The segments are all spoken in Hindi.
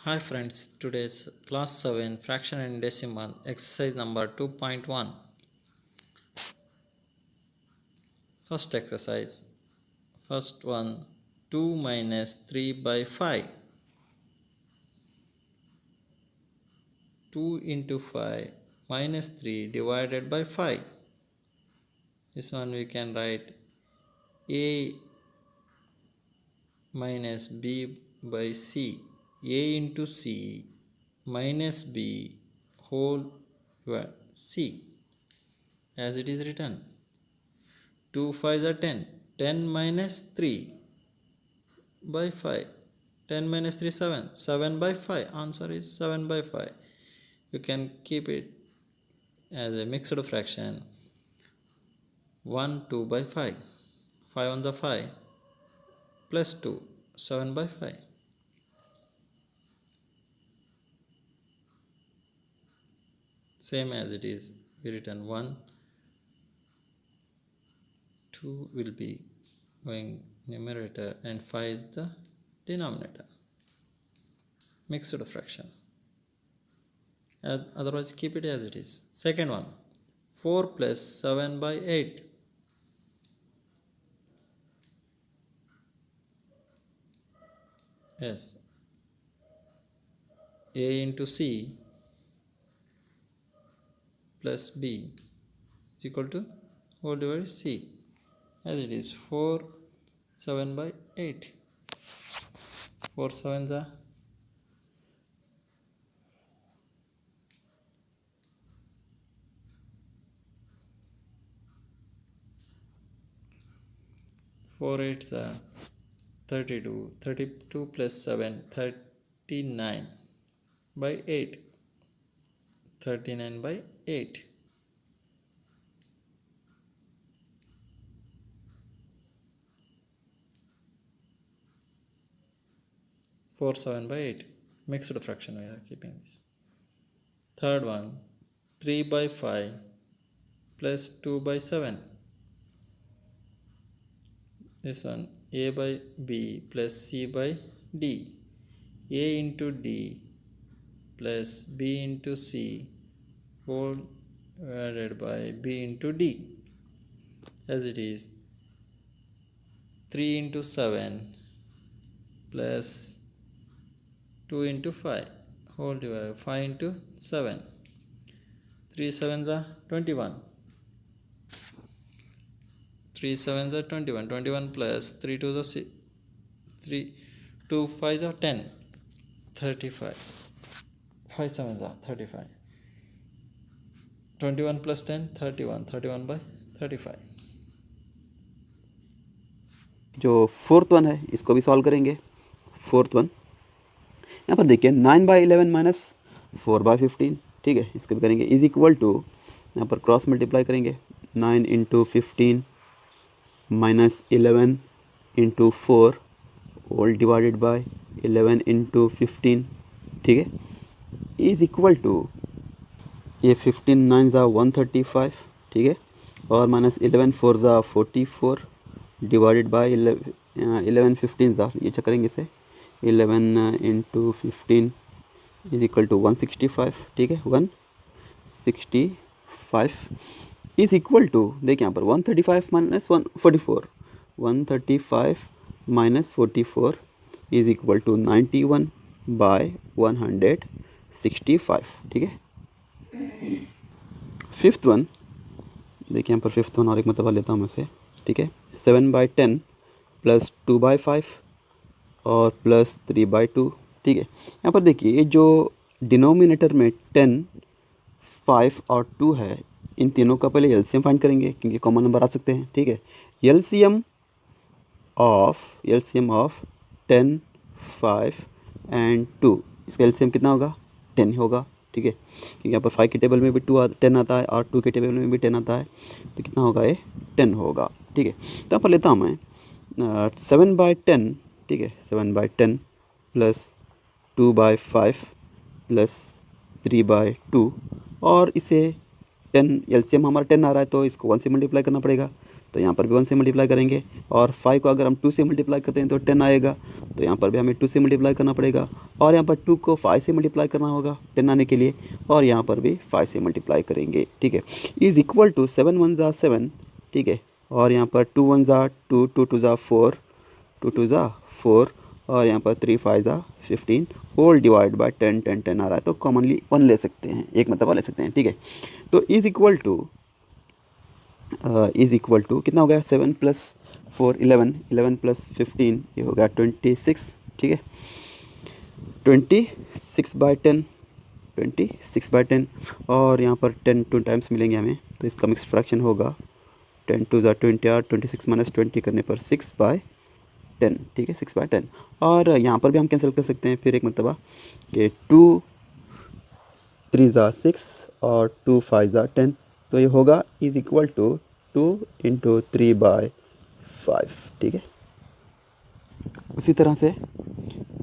Hi friends, today's class 7 fraction and decimal exercise number 2.1. First exercise. First one, 2 minus 3 by 5. 2 into 5 minus 3 divided by 5. This one we can write a minus b by c. A into c minus b whole c as it is written. 2 5s are 10. 10 minus 3 by 5. 10 minus 3 7. 7 by 5. Answer is 7 by 5. You can keep it as a mixed fraction. 1 2 by 5. 5 on the 5 plus 2. 7 by 5. Same as it is written. 1 2 will be going numerator and 5 is the denominator. Mixed fraction. Otherwise keep it as it is. Second one, 4 plus 7 by 8. Yes, a into c plus b is equal to whole divided c, as it is 4 7 by 8. 4 7s are 4 8s are 32. 32 plus 7 39 by 8. 39 by 8. 4 7 by 8. Mixed fraction we are keeping this. Third one, 3 by 5 plus 2 by 7. This one, a by b plus c by d. A into d plus b into c whole divided by b into d, as it is 3 into 7 plus 2 into 5 whole divided by 5 into 7. 3 7s are 21. 3 7s are 21. 21 plus 3 2s are 6. 3 2 5s are 10. 35. 5 7s are 35. 21 plus 10 31. 31 by 35. जो फोर्थ वन है इसको भी सॉल्व करेंगे. फोर्थ वन यहाँ पर देखिए 9/11 माइनस 4/15. ठीक है, इसको भी करेंगे इज इक्वल टू, यहाँ पर क्रॉस मल्टीप्लाई करेंगे. 9 into 15 minus 11 into 4 all divided by 11 into 15. ठीक है, इज इक्वल टू, ये 15 9 ज़ा 135. ठीक है, और माइनस 11 4 ज़ा 44 डिवाइडेड बाय 11 15 ज़ा, ये चेक करेंगे इसे. 11 इंटू 15 इज इक्वल टू 165. ठीक है, 165 इज इक्वल टू, देखिए यहाँ पर 135 minus 144. 135 minus 44 is equal to 91 by 165. ठीक है. फिफ्थ वन देखिए यहाँ पर फिफ्थ वन और एक मतलब लेता हूँ मैं से. ठीक है, 7/10 प्लस 2/5 और प्लस 3/2. ठीक है, यहाँ पर देखिए ये जो डिनोमिनेटर में 10 5 और 2 है, इन तीनों का पहले एलसीएम फाइंड करेंगे क्योंकि कॉमन नंबर आ सकते हैं. ठीक है, एलसीएम ऑफ 10 5 एंड 2, इसका एलसीएम कितना होगा? 10 होगा. ठीक है, क्योंकि यहाँ पर 5 के टेबल में भी 10 आता है और 2 के टेबल में भी 10 आता है, तो कितना होगा? ये 10 होगा. ठीक है, तो यहाँ पर लेता हूँ मैं 7/10. ठीक है, 7/10 प्लस 2/5 प्लस 3/2, और इसे 10 एलसीएम हमारा 10 आ रहा है तो इसको 1 से मल्टीप्लाई करना पड़ेगा. तो यहाँ पर भी 1 से मल्टीप्लाई करेंगे, और 5 को अगर हम 2 से मल्टीप्लाई करते हैं तो 10 आएगा, तो यहाँ पर भी हमें 2 से मल्टीप्लाई करना पड़ेगा, और यहाँ पर 2 को 5 से मल्टीप्लाई करना होगा 10 आने के लिए, और यहाँ पर भी 5 से मल्टीप्लाई करेंगे, ठीक है। इज़ इक्वल टू 7 1 ज़ा 7, ठीक है, और यहाँ पर 2 1 ज़ा 2, 2 2 ज़ा 4, 2 2 ज़ा 4, और यहाँ पर 3 5 ज़ा 15 होल डिवाइड बाय 10 10 10 आ रहा है, तो कॉमनली 1 ले सकते हैं, एक मरतबा ले सकते हैं, ठीक है। तो इज़ इक्वल टू कितना हो गया, 7 + 4 11, 11 + 15 ये हो गया 26, ठीक है, 26/10, 26/10, और यहाँ पर 10 2 टाइम्स मिलेंगे हमें, तो इसका मिक्स फ्रैक्शन होगा 10 2 ज़ा 20, और 26 - 20 करने पर 6/10, ठीक है, 6/10। और यहाँ पर भी हम कैंसिल कर सकते हैं फिर एक मरतबा कि 2 3 ज़ा 6 और 2 5 ज़ा 10, तो ये होगा इज़ इक्वल टू 2 × 3/5, ठीक है। उसी तरह से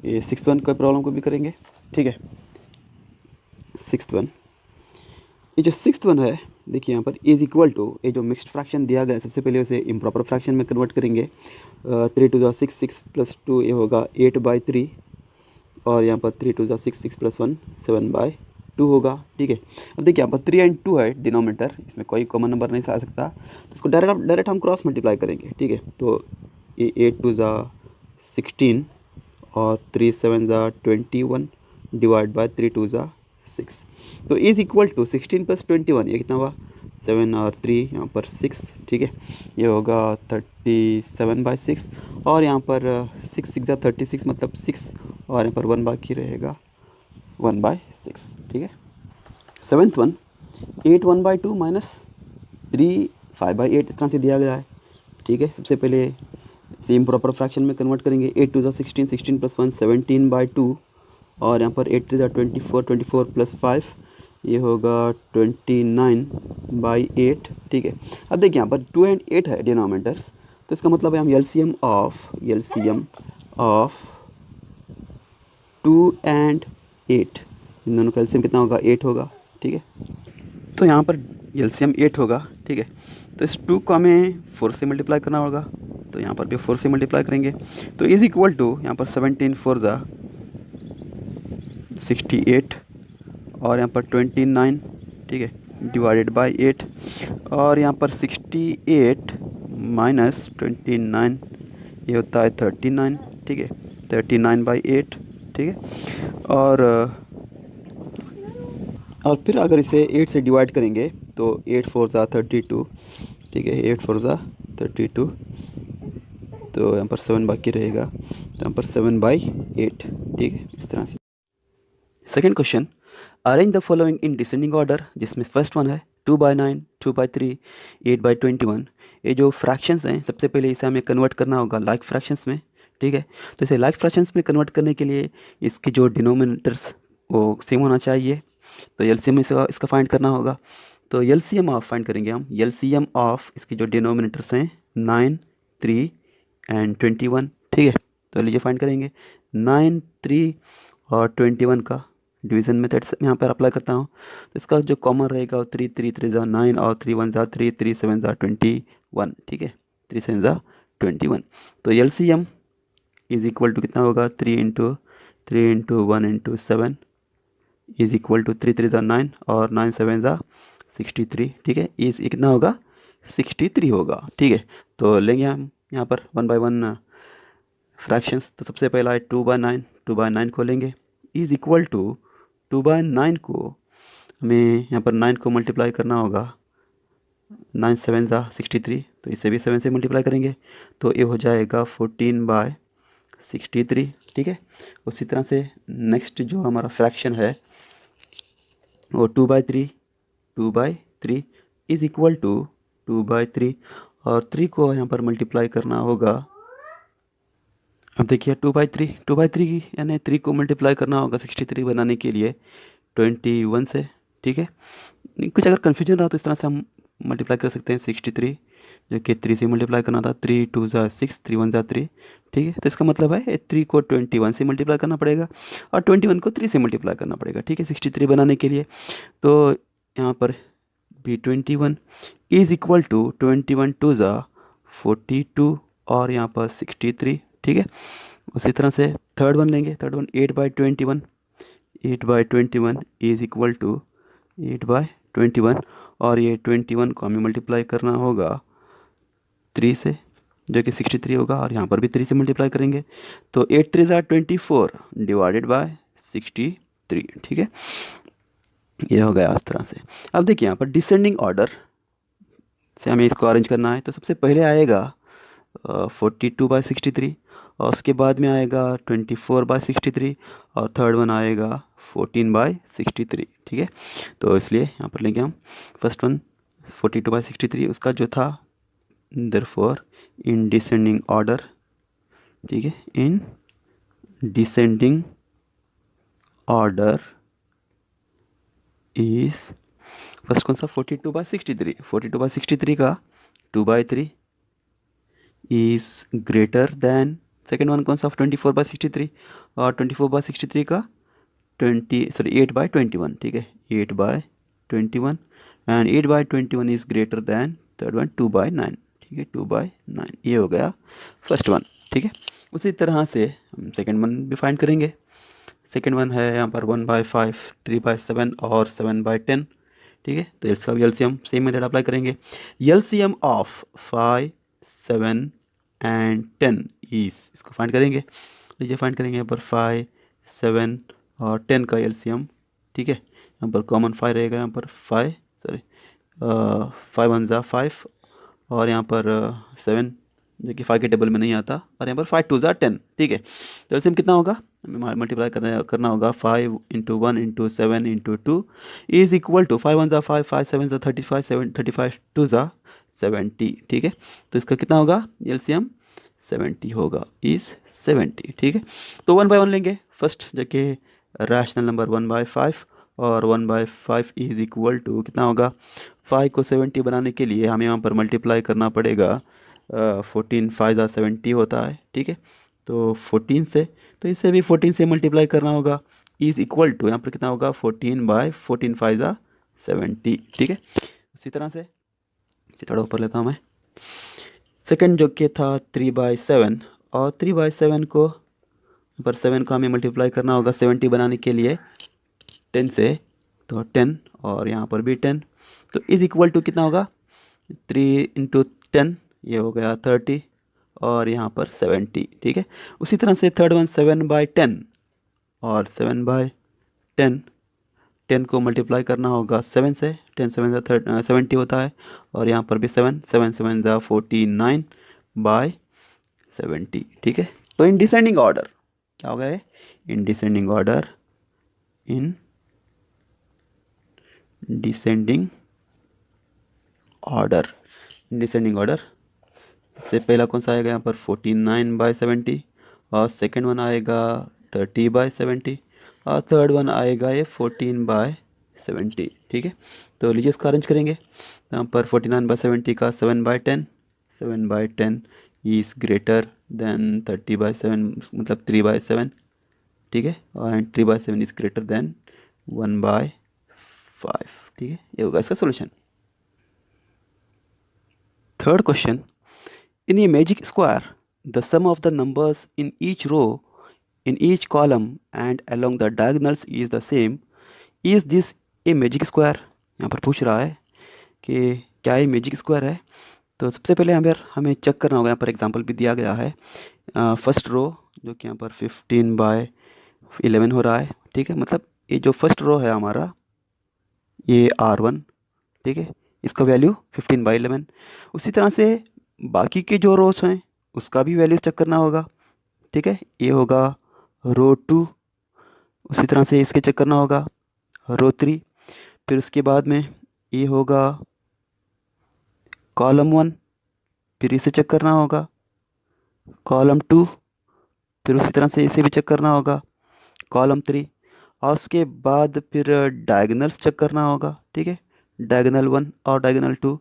ये 6th वन का प्रॉब्लम को भी करेंगे, ठीक है। 6th वन, ये जो 6th वन है, देखिए यहाँ पर इज़ इक्वल टू, ये जो मिक्स्ड फ्रैक्शन दिया गया है सबसे पहले उसे इम्प्रॉपर फ्रैक्शन में कन्वर्ट करेंगे। 3 2 ज़ा 6, 6 + 2 ये होगा 8/3, और यहाँ पर 3 2 ज़ा 6, 6 + 1 7/2 होगा, ठीक है। अब देखिए यहाँ पर 3 और 2 है डिनोमिनेटर, इसमें कोई कॉमन नंबर नहीं आ सकता, तो इसको डायरेक्ट हम क्रॉस मल्टीप्लाई करेंगे, ठीक है। तो ये 8 2 ज़ा 16, और 3 7 ज़ा 21 डिवाइड बाय 3 2 ज़ा 6, तो इज़ इक्वल टू 16 + 21, ये कितना हुआ 7, और 3 यहाँ पर 6, ठीक है, ये होगा 37/6, और यहाँ पर 6 6 ज़ा 36 मतलब 6, और यहाँ पर 1 बाकी रहेगा 1/6, ठीक है। 7th वन, 8 1/2 - 3 5/8 इस तरह से दिया गया है, ठीक है। सबसे पहले सेम प्रॉपर फ्रैक्शन में कन्वर्ट करेंगे। 8 2 ज़ा 16, 16 + 1 17/2, और यहाँ पर 8 3 ज़ा 24, 24 + 5 ये होगा 29/8, ठीक है। अब देखिए यहाँ पर 2 और 8 है डिनोमिनेटर्स, तो इसका मतलब है हम LCM ऑफ 2 और 8, इन दोनों का LCM कितना होगा 8 होगा, ठीक है। तो यहाँ पर LCM 8 होगा, ठीक है। तो इस 2 को हमें 4 से मल्टीप्लाई करना होगा, तो यहाँ पर भी 4 से मल्टीप्लाई करेंगे, तो इज़ इक्वल टू यहाँ पर 17 4 ज़ा 68, और यहाँ पर 29, ठीक है, डिवाइडेड बाय 8, और यहाँ पर 68 - 29 ये होता है 39, ठीक है, 39/8, ठीक है। और फिर अगर इसे 8 से डिवाइड करेंगे तो 8 4 ज़ा 32, ठीक है, 8 4 ज़ा 32, तो यहाँ पर 7 बाकी रहेगा, तो यहाँ पर 7/8, ठीक है, इस तरह से। Second question, arrange the following in descending order, जिसमें फर्स्ट वन है 2/9, 2/3, 8/21। ये जो फ्रैक्शंस हैं, सबसे पहले इसे हमें कन्वर्ट करना होगा लाइक फ्रैक्शंस में, ठीक है। तो इसे लाइक फ्रैक्शंस में कन्वर्ट करने के लिए इसके जो डिनोमिनेटर्स वो सेम होना चाहिए, तो LCM इसका फाइंड करना होगा। तो LCM ऑफ फाइंड करेंगे हम, LCM ऑफ इसके जो डिनोमिनेटर्स हैं 9 3 और 21, ठीक है। तो लीजिए फाइंड करेंगे, 9 3 और 21 का डिवीज़न मेथड्स यहाँ पर अप्लाई करता हूँ, तो इसका जो कॉमन रहेगा वो 3 3 3 ज़ा 9, और 3 1 ज़ा 3, 3 7 ज़ा 21, ठीक है, 3 7 ज़ा 21। तो LCM इज़ इक्वल टू कितना होगा 3 × 1 × 7 इज़ इक्वल टू 3 3 ज़ा 9, और 9 7 ज़ा 63, ठीक है, इस कितना होगा 63 होगा, ठीक है। तो लेंगे हम यहाँ पर 1 बाय 1 फ्रैक्शंस, तो सबसे पहला है 2/9, 2/9 को लेंगे, इज़ इक्वल टू 2/9 को हमें यहाँ पर 9 को मल्टीप्लाई करना होगा, 9 7 ज़ा 63, तो इसे भी 7 से मल्टीप्लाई करेंगे, तो ये हो जाएगा 14/63, ठीक है। उसी तरह से नेक्स्ट जो हमारा फ्रैक्शन है वो 2/3 इज़ इक्वल टू 2/3, और 3 को यहाँ पर मल्टीप्लाई करना होगा। अब देखिए 2/3 यानी 3 को मल्टीप्लाई करना होगा 63 बनाने के लिए 21 से, ठीक है। कुछ अगर कन्फ्यूजन रहा तो इस तरह से हम मल्टीप्लाई कर सकते हैं 63, जो कि 3 से मल्टीप्लाई करना था, 3 2 ज़ा 6, 3 1 ज़ा 3, ठीक है। तो इसका मतलब है 3 को 21 से मल्टीप्लाई करना पड़ेगा, और 21 को 3 से मल्टीप्लाई करना पड़ेगा, ठीक है, 63 बनाने के लिए। तो यहाँ पर भी 21 इज़ इक्वल टू 21 2 ज़ा 42 और यहाँ पर 63, ठीक है। उसी तरह से थर्ड वन लेंगे, third one 8/21, 8/21 is equal to 8/21, और ये 21 को हमें मल्टीप्लाई करना होगा 3 से, जो कि 63 होगा, और यहाँ पर भी 3 से मल्टीप्लाई करेंगे तो 8 3 ज़ा 24 डिवाइडेड बाय 63, ठीक है। ये हो गया इस तरह से। अब देखिए यहाँ पर डिसेंडिंग ऑर्डर से हमें इसको अरेंज करना है, तो सबसे पहले आएगा 42/63, और उसके बाद में आएगा 24/63, और थर्ड वन आएगा 14/63, ठीक है। तो इसलिए यहाँ पर लेंगे हम फर्स्ट वन 42/63, उसका जो था देयरफॉर इन डिसेंडिंग ऑर्डर, ठीक है, in descending order is first कौन सा 42/63, 42/63 का 2/3 is greater than second one कौन सा 24/63, और 24/63 का 8/21, ठीक है, 8/21, and 8/21 is greater than third one 2/9, ठीक है, 2/9। ये हो गया फर्स्ट वन, ठीक है। उसी तरह से हम सेकेंड वन भी फाइंड करेंगे। सेकेंड वन है यहाँ पर 1/5, 3/7 और 7/10, ठीक है। तो इसका भी एलसीएम सेम मेथड अप्लाई करेंगे। एलसीएम ऑफ 5, 7 एंड 10 इज, इसको फाइंड करेंगे। लीजिए फाइंड करेंगे यहाँ पर 5, 7 और 10 का एलसीएम, ठीक है। यहाँ पर कॉमन 5 रहेगा, यहाँ पर 5 1 ज़ा 5, और यहाँ पर 7 जो कि 5 के टेबल में नहीं आता, और यहाँ पर 5 2 ज़ा 10, ठीक है। तो एलसीएम कितना होगा, हमें मल्टीप्लाई करना होगा 5 × 1 × 7 × 2 इज इक्वल टू 5 1 ज़ा 5, 5 7 ज़ा 35, 35 2 ज़ा 70, ठीक है। तो इसका कितना होगा एलसीएम 70 होगा, इज 70, ठीक है। तो 1 बाय 1 लेंगे फर्स्ट, जो कि रैशनल नंबर 1/5, और 1/5 इज इक्वल टू कितना होगा, 5 को 70 बनाने के लिए हमें यहाँ पर मल्टीप्लाई करना पड़ेगा 14 5 ज़ा 70 होता है, ठीक है। तो 14 से, तो इसे भी 14 से मल्टीप्लाई करना होगा, इज इक्वल टू यहाँ पर कितना होगा 14/14 5 ज़ा 70, ठीक है। उसी तरह से इसे थोड़ा ऊपर लेता हूँ मैं। सेकंड जो कि था 3/7, और 3/7 को पर 7 को हमें मल्टीप्लाई करना होगा 70 बनाने के लिए 10 से, तो 10 और यहाँ पर भी 10, तो इज इक्वल टू कितना होगा 3 × 10, ये हो गया 30, और यहाँ पर 70, ठीक है। उसी तरह से थर्ड वन 7/10, और 7/10, 10 को मल्टीप्लाई करना होगा 7 से, 10 7 ज़ा 70 होता है, और यहाँ पर भी 7 7 7 ज़ा 49/70, ठीक है। तो इन डिसेंडिंग ऑर्डर क्या होगा, in descending order, in descending order, in descending order सबसे पहला कौन सा आएगा यहाँ पर 49/70, और सेकेंड वन आएगा 30/70, और थर्ड वन आएगा ये 14/70, ठीक है। तो लीजिए इसको अरेंज करेंगे। यहाँ पर 49/70 का 7/10, 7/10 इज ग्रेटर देन 30/7, मतलब 3/7, ठीक है, और 3/7 इज ग्रेटर देन 1/5, ठीक है। ये होगा इसका solution. Third question, in a magic square the sum of the numbers in each row, in each column and along the diagonals is the same, is this a magic square। यहाँ पर पूछ रहा है कि क्या ये मैजिक स्क्वायर है। तो सबसे पहले हमें चेक करना होगा, यहाँ पर एग्जांपल भी दिया गया है। फर्स्ट रो जो कि यहाँ पर 15/11 हो रहा है, ठीक है, मतलब ये जो फर्स्ट रो है हमारा ये R1, ठीक है, इसका वैल्यू 15/11। उसी तरह से बाकी के जो रोज हैं उसका भी वैल्यू चेक करना होगा, ठीक है, ये होगा रो 2। उसी तरह से इसके चेक करना होगा रो 3, फिर उसके बाद में ये होगा कॉलम 1, फिर इसे चेक करना होगा कॉलम 2, फिर उसी तरह से इसे भी चेक करना होगा कॉलम 3, और उसके बाद फिर डायगोनल्स चेक करना होगा, ठीक है, डायगोनल 1 और डायगोनल 2।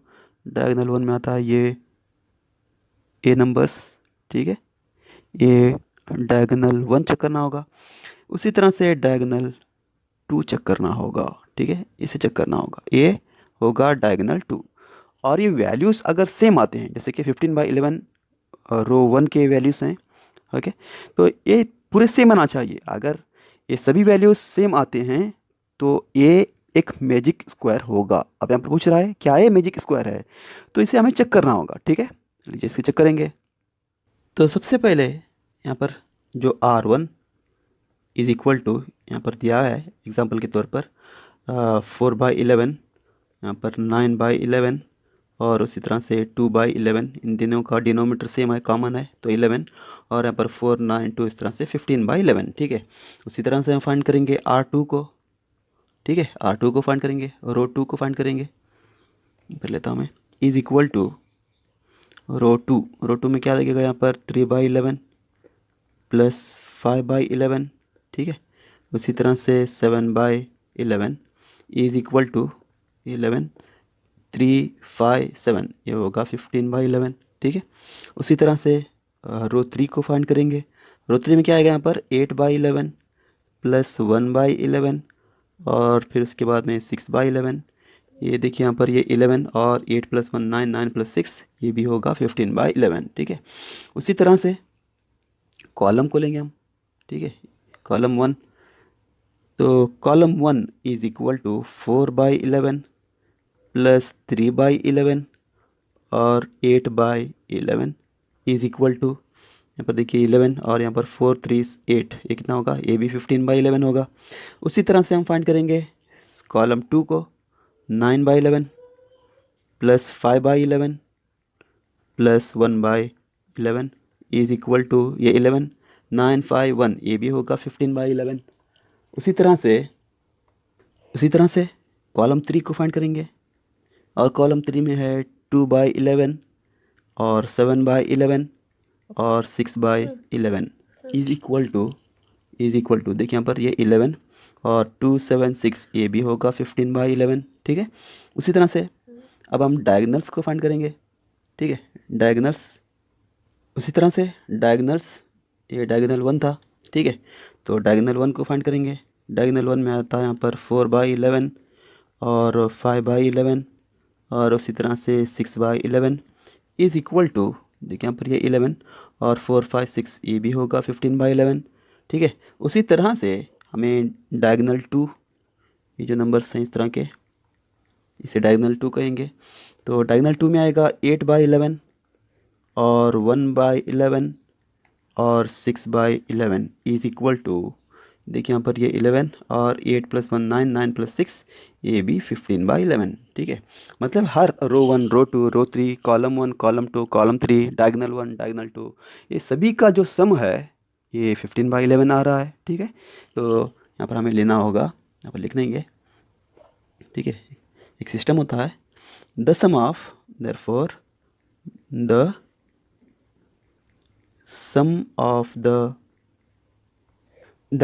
डायगोनल 1 में आता है ये ए नंबर्स, ठीक है, ये डायगोनल 1 चेक करना होगा। उसी तरह से डायगोनल 2 चेक करना होगा, ठीक है, इसे चेक करना होगा, ये होगा डायगोनल 2। और ये वैल्यूज़ अगर सेम आते हैं, जैसे कि 15/11 रो 1 के वैल्यूज़ हैं, ओके, तो ये पूरे सेम आना चाहिए। अगर ये सभी वैल्यूज़ सेम आते हैं तो ये एक मैजिक स्क्वायर होगा। अब यहाँ पर पूछ रहा है क्या ये मैजिक स्क्वायर है, तो इसे हमें चेक करना होगा, ठीक है। चलिए इसे चेक करेंगे। तो सबसे पहले यहाँ पर जो R1 इज इक्वल टू यहाँ पर दिया है एग्जांपल के तौर पर 4/11, यहाँ पर 9/11 और उसी तरह से 2/11, इन दिनों का डिनोमीटर सेम है, कॉमन है, तो 11, और यहाँ पर 4, 9, 2, इस तरह से 15/11, ठीक है। उसी तरह से हम फाइंड करेंगे R2 को, ठीक है, R2 को फाइंड करेंगे, रो 2 को फाइंड करेंगे। कर लेता हूँ मैं, is equal to row two में क्या लगेगा, यहाँ पर 3/11 प्लस 5/11, ठीक है। उसी तरह से 7/11 इज इक्वल टू 11, 3, 5, 7, ये होगा 15/11, ठीक है। उसी तरह से रो 3 को फाइंड करेंगे। रो 3 में क्या आएगा, यहाँ पर 8/11 प्लस 1/11 और फिर उसके बाद में 6/11। ये देखिए यहाँ पर ये 11 और 8 + 1 9, 9 + 6 ये भी होगा 15/11, ठीक है। उसी तरह से कॉलम को लेंगे हम, ठीक है, कॉलम 1, तो column 1 is equal to 4/11 plus 3/11 और 8/11 इज इक्वल टू, यहाँ पर देखिए 11 और यहाँ पर 4, 3, 8, ये कितना होगा, ये भी 15/11 होगा। उसी तरह से हम फाइंड करेंगे कॉलम 2 को, 9/11 plus 5/11 plus 1/11 is equal to, ये 11, 9, 5, 1, ये भी होगा 15/11। उसी तरह से कॉलम 3 को फाइंड करेंगे, और कॉलम 3 में है 2/11 और 7/11 और 6/11 इज इक्वल टू देखिए यहाँ पर ये 11 और 2, 7, 6, ये भी होगा 15/11, ठीक है। उसी तरह से अब हम डायगनल्स को फाइंड करेंगे, ठीक है, डायगनल्स। उसी तरह से डायगनल्स, ये डायगनल 1 था, ठीक है, तो डायगनल 1 को फाइंड करेंगे। डायगनल 1 में आता है यहाँ पर 4/11 और 5/11 और उसी तरह से 6/11 इज इक्वल टू, देखिए यहाँ पर ये 11 और 4, 5, 6, ये भी होगा 15/11, ठीक है। उसी तरह से हमें डायगनल 2, ये जो नंबर्स हैं इस तरह के, इसे डायगनल 2 कहेंगे। तो डायगनल 2 में आएगा 8/11 और 1/11 और 6/11 इज इक्वल टू, देखिए यहाँ पर ये 11 और 8 + 1 9, 9 + 6, ये भी 15/11, ठीक है। मतलब हर रो 1, रो 2, रो 3, column 1, column 2, column 3, diagonal 1, diagonal 2, ये सभी का जो सम है ये 15/11 आ रहा है, ठीक है। तो यहाँ पर हमें लेना होगा, यहाँ पर लिख लेंगे, ठीक है। एक सिस्टम होता है, the sum of, therefore the sum of the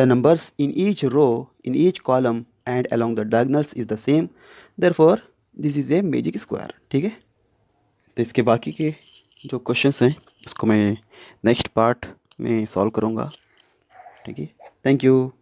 numbers in each row, in each column and along the diagonals is the same, therefore this is a magic square, ठीक है। तो इसके बाकी के जो क्वेश्चंस हैं उसको मैं नेक्स्ट पार्ट में सॉल्व करूँगा, ठीक है। Thank you.